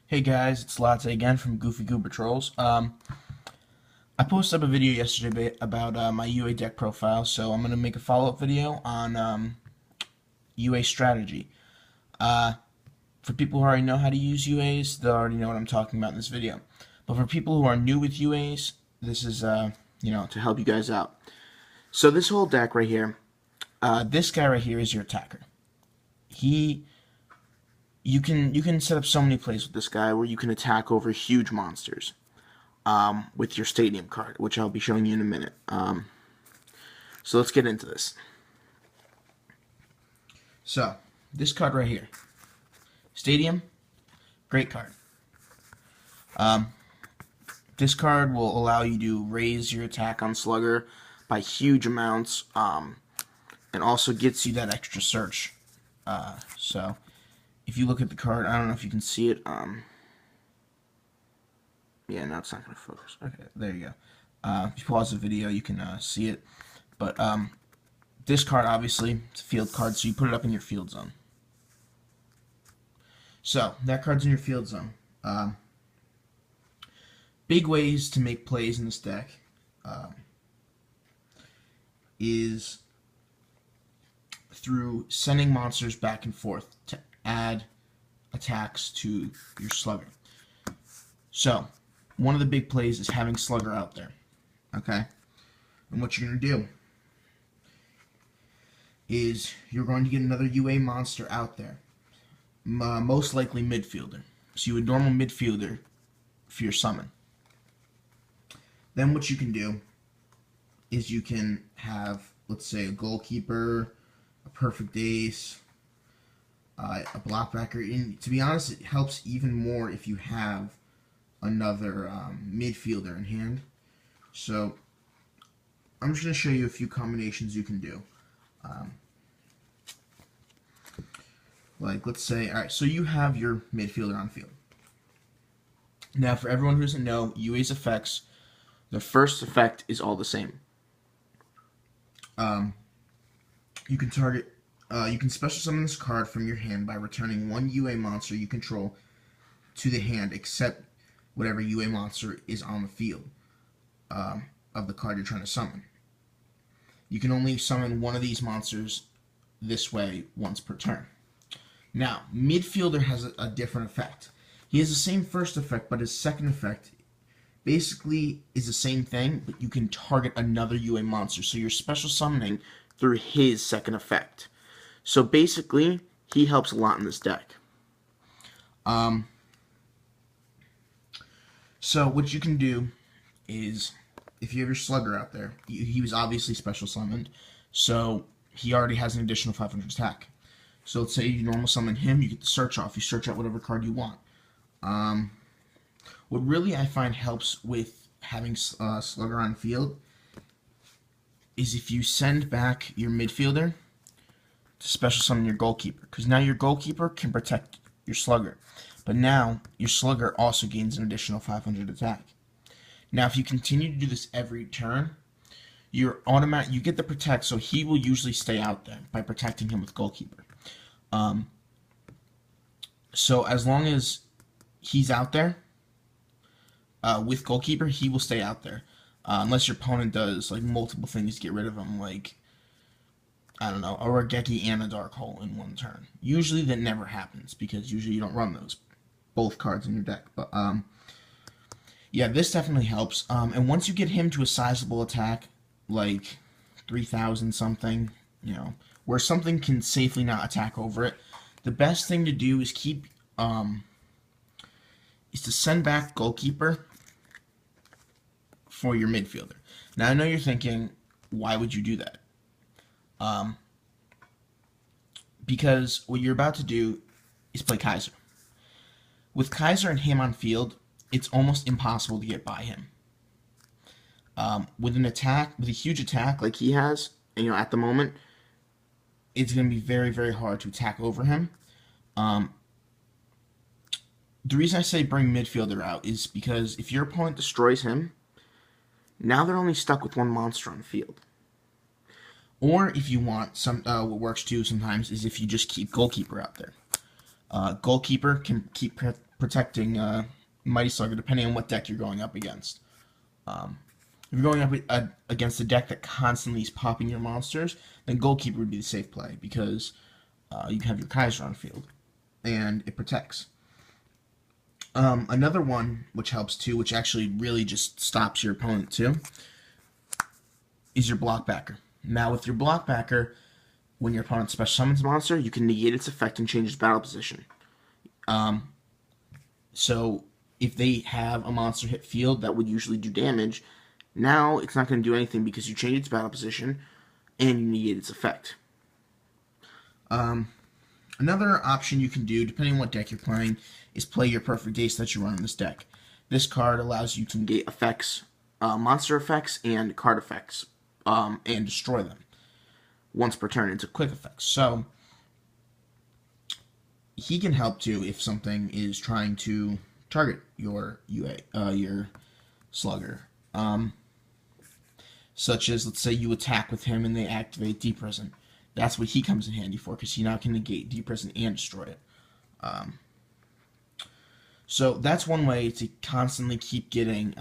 Hey guys, it's Latte again from Goofy Goober Trolls. I posted up a video yesterday about my UA deck profile, so I'm going to make a follow-up video on UA strategy. For people who already know how to use UAs, they already know what I'm talking about in this video. But for people who are new with UAs, this is, to help you guys out. So this whole deck right here, this guy right here is your attacker. You can set up so many plays with this guy where you can attack over huge monsters with your stadium card, which I'll be showing you in a minute. So let's get into this. So this card right here, Stadium, great card. This card will allow you to raise your attack on Slugger by huge amounts, and also gets you that extra search. So if you look at the card, I don't know if you can see it. Yeah, no, it's not going to focus. Okay, there you go. If you pause the video, you can see it. But this card, obviously, it's a field card, so you put it up in your field zone. So that card's in your field zone. Big ways to make plays in this deck is through sending monsters back and forth to add attacks to your Slugger. So, one of the big plays is having Slugger out there. Okay? And what you're going to do is you're going to get another UA monster out there. Most likely midfielder. So you would normal midfielder for your summon. Then what you can do is you can have, let's say, a goalkeeper, a perfect ace, a blockbacker. And to be honest, it helps even more if you have another midfielder in hand. So I'm just going to show you a few combinations you can do. Like, let's say, alright, so you have your midfielder on field. Now, for everyone who doesn't know, UA's effects, the first effect is all the same. You can target, you can special summon this card from your hand by returning one UA monster you control to the hand, except whatever UA monster is on the field of the card you're trying to summon. You can only summon one of these monsters this way once per turn. Now, midfielder has a different effect. He has the same first effect, but his second effect basically is the same thing, but you can target another UA monster. So you're special summoning through his second effect. So basically, he helps a lot in this deck. So what you can do is, if you have your Slugger out there, he was obviously special summoned, so he already has an additional 500 attack. So let's say you normal summon him, you get the search off. You search out whatever card you want. What really I find helps with having Slugger on field is if you send back your midfielder to special summon your goalkeeper, because now your goalkeeper can protect your Slugger. But now your Slugger also gains an additional 500 attack. Now if you continue to do this every turn, you get the protect, so he will usually stay out there by protecting him with goalkeeper. So as long as he's out there with goalkeeper, he will stay out there. Unless your opponent does like multiple things to get rid of him, like, I don't know, a Raigeki and a Dark Hole in one turn. Usually that never happens, because usually you don't run both cards in your deck. But yeah, this definitely helps. And once you get him to a sizable attack, like 3,000 something, where something can safely not attack over it, the best thing to do is to send back goalkeeper for your midfielder. Now I know you're thinking, why would you do that? Because what you're about to do is play Kaiser. With Kaiser and him on field, it's almost impossible to get by him. With a huge attack like he has, at the moment, it's going to be very, very hard to attack over him. The reason I say bring midfielder out is because if your opponent destroys him, now they're only stuck with one monster on the field. Or if you want, what works too sometimes is if you just keep goalkeeper out there. Goalkeeper can keep protecting Mighty Slugger, depending on what deck you're going up against. If you're going up against a deck that constantly is popping your monsters, then Goalkeeper would be the safe play, because you can have your Kaiser on field, and it protects. Another one which helps too, which actually really just stops your opponent too, is your Blockbacker. Now with your Blockbacker, when your opponent special summons a monster, you can negate its effect and change its battle position. So if they have a monster hit field that would usually do damage, now it's not going to do anything because you change its battle position and you negate its effect. Another option you can do, depending on what deck you're playing, is play your Perfect Ace that you run in this deck. This card allows you to negate effects, monster effects, and card effects, and destroy them once per turn into quick effects. So he can help too if something is trying to target your your Slugger. Such as, let's say you attack with him and they activate Deep Prison. That's what he comes in handy for, because he now can negate Deep Prison and destroy it. So that's one way to constantly keep getting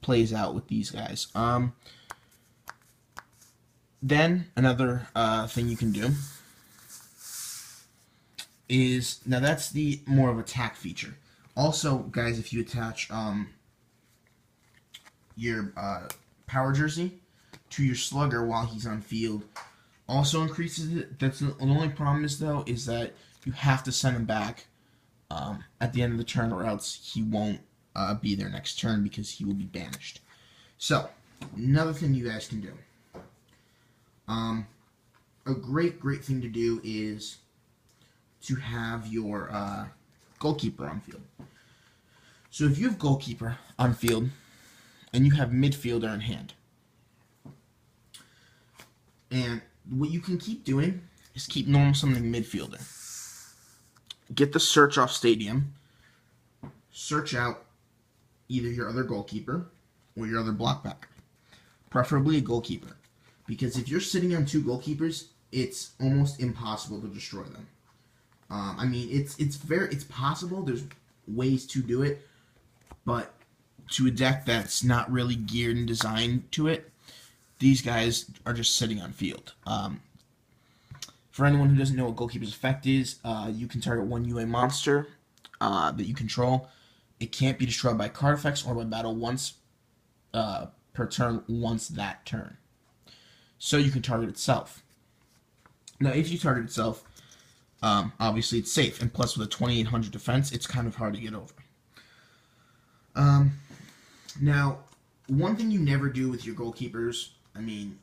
plays out with these guys. Then another thing you can do is, now that's the more of attack feature. Also, guys, if you attach your Power Jersey to your Slugger while he's on field, also increases it. That's the only problem is, though, is that you have to send him back at the end of the turn, or else he won't be there next turn because he will be banished. So, another thing you guys can do. A great thing to do is to have your Goalkeeper on field. So if you have Goalkeeper on field and you have Midfielder in hand, and what you can keep doing is keep normal summoning Midfielder. Get the search off Stadium. Search out either your other Goalkeeper or your other Blockbacker. Preferably a Goalkeeper. Because if you're sitting on two Goalkeepers, it's almost impossible to destroy them. I mean, it's possible. There's ways to do it, but to a deck that's not really geared and designed to it, these guys are just sitting on field. For anyone who doesn't know what Goalkeeper's effect is, you can target one UA monster that you control. It can't be destroyed by card effects or by battle once per turn once that turn. So you can target itself. Now, if you target itself, obviously it's safe, and plus with a 2800 defense, it's kind of hard to get over. Now, one thing you never do with your Goalkeepers, I mean,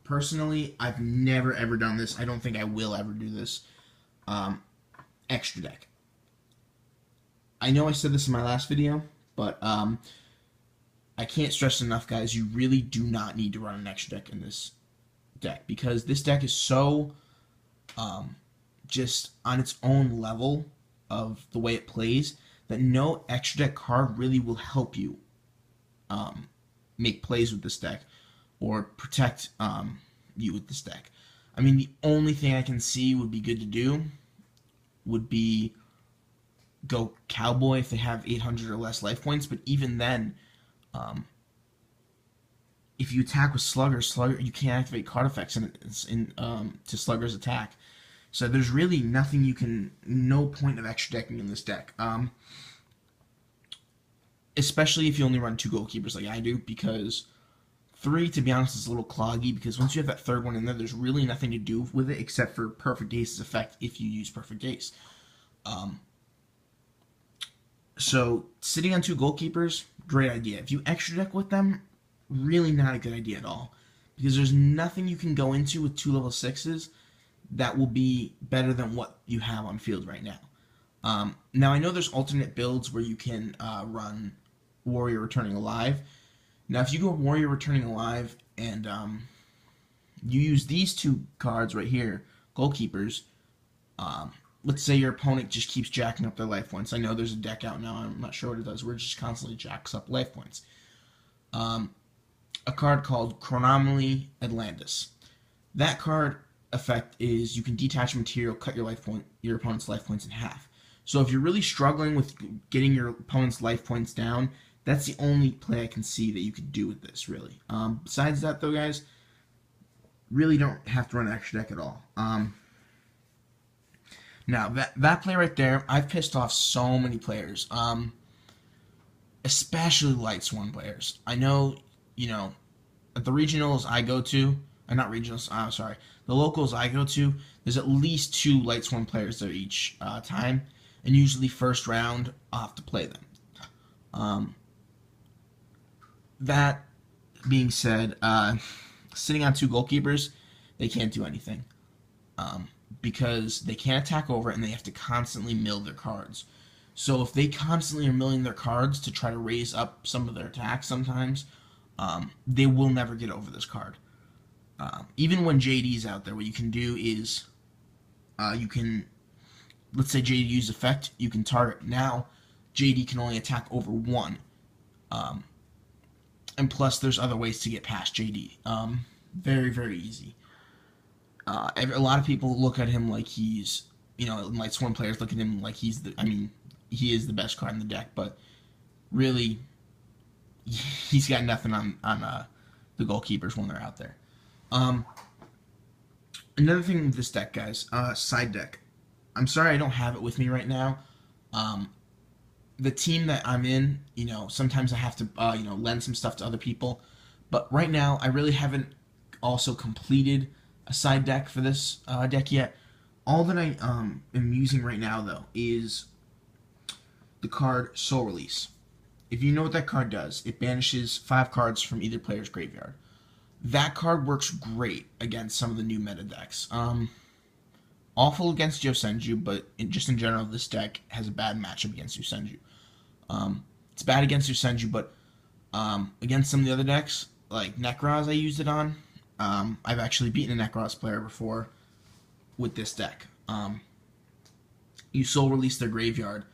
personally, I've never ever done this. I don't think I will ever do this. Extra deck. I know I said this in my last video, but I can't stress enough, guys, you really do not need to run an extra deck in this deck, because this deck is so just on its own level of the way it plays that no extra deck card really will help you make plays with this deck or protect you with this deck. I mean, the only thing I can see would be good to do would be go Cowboy if they have 800 or less life points, but even then, if you attack with Slugger, you can't activate card effects to Slugger's attack. So there's really no point of extra decking in this deck. Especially if you only run two Goalkeepers like I do, because 3, to be honest, is a little cloggy, because once you have that third one in there, there's really nothing to do with it except for Perfect Ace's effect if you use Perfect Ace. So sitting on two Goalkeepers, great idea. If you extra deck with them, really not a good idea at all, because there's nothing you can go into with 2 level 6s that will be better than what you have on field right now. Now, I know there's alternate builds where you can run Warrior Returning Alive. Now, if you go Warrior Returning Alive and you use these 2 cards right here, Goalkeepers, let's say your opponent just keeps jacking up their life points. I know there's a deck out now, I'm not sure what it does, where it just constantly jacks up life points. A card called Chronomaly Atlantis. That card effect is you can detach material, cut your opponent's life points in half. So if you're really struggling with getting your opponent's life points down, that's the only play I can see that you could do with this, really. Besides that, though, guys, really don't have to run extra deck at all. Now, that play right there, I've pissed off so many players, especially Light Sworn players. I know, at the regionals I go to, not regionals, sorry, the locals I go to, there's at least 2 Light Sworn players there each time, and usually first round, I'll have to play them. That being said, sitting on 2 goalkeepers, they can't do anything. Because they can't attack over and they have to constantly mill their cards. So if they constantly are milling their cards to try to raise up some of their attacks sometimes, they will never get over this card. Even when JD's out there, what you can do is you can, let's say JD used effect, you can target. Now JD can only attack over 1. And plus there's other ways to get past JD. Very, very easy. A lot of people look at him like he's, Light Sworn players look at him like he is the best card in the deck, but really, he's got nothing on the goalkeepers when they're out there. Another thing with this deck, guys, side deck. I'm sorry I don't have it with me right now. The team that I'm in, sometimes I have to, lend some stuff to other people, but right now I really haven't also completed a side deck for this deck yet. All that I am using right now, though, is the card Soul Release. If you know what that card does, it banishes 5 cards from either player's graveyard. That card works great against some of the new meta decks. Awful against Yosenju, but just in general, this deck has a bad matchup against Yosenju. It's bad against Yosenju, but against some of the other decks, like Nekroz I used it on, I've actually beaten a Nekroz player before with this deck. You Soul Release their graveyard.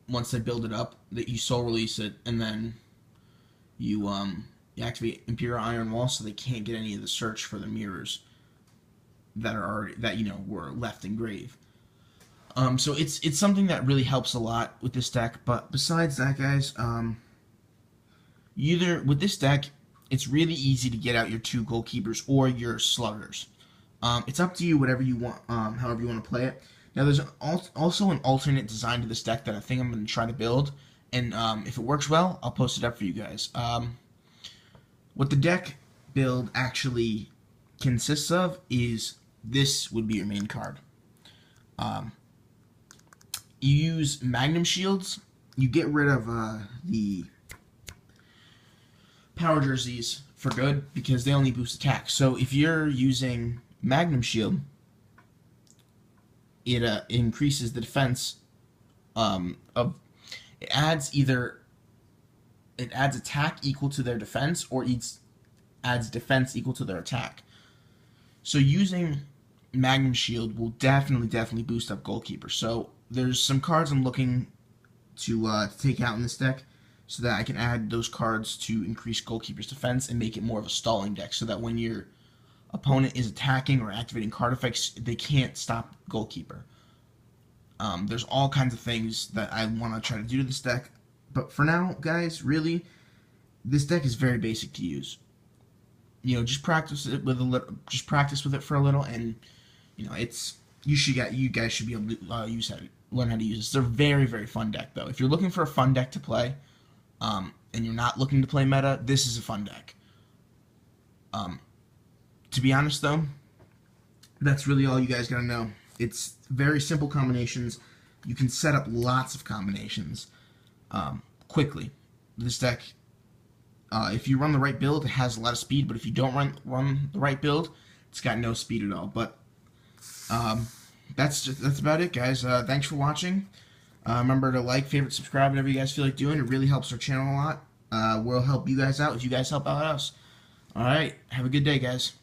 Once they build it up, that you Soul Release it, and then you activate Imperial Iron Wall, so they can't get any of the search for the mirrors that were left in grave. So it's something that really helps a lot with this deck. But besides that, guys, either with this deck, it's really easy to get out your 2 goalkeepers or your sluggers. It's up to you, whatever you want, however you want to play it. Now, there's also an alternate design to this deck that I think I'm going to try to build, and if it works well, I'll post it up for you guys. What the deck build actually consists of is this would be your main card. You use Magnum Shields. You get rid of the Power Jerseys for good because they only boost attack. So if you're using Magnum Shield, it increases the defense it adds attack equal to their defense, or it adds defense equal to their attack. So using Magnum Shield will definitely boost up goalkeeper. So there's some cards I'm looking to take out in this deck, so that I can add those cards to increase goalkeeper's defense and make it more of a stalling deck, so that when your opponent is attacking or activating card effects, they can't stop goalkeeper. There's all kinds of things that I want to try to do to this deck, but for now, guys, really, this deck is very basic to use. Just practice it with it for a little, and you guys should be able to learn how to use it. It's a very, very fun deck, though. If you're looking for a fun deck to play, and you're not looking to play meta, this is a fun deck. To be honest, though, that's really all you guys gotta know. It's very simple combinations. You can set up lots of combinations quickly. This deck, if you run the right build, it has a lot of speed, but if you don't run the right build, it's got no speed at all. But that's about it, guys. Thanks for watching. Remember to like, favorite, subscribe, whatever you guys feel like doing. It really helps our channel a lot. We'll help you guys out if you guys help out us. Alright, have a good day, guys.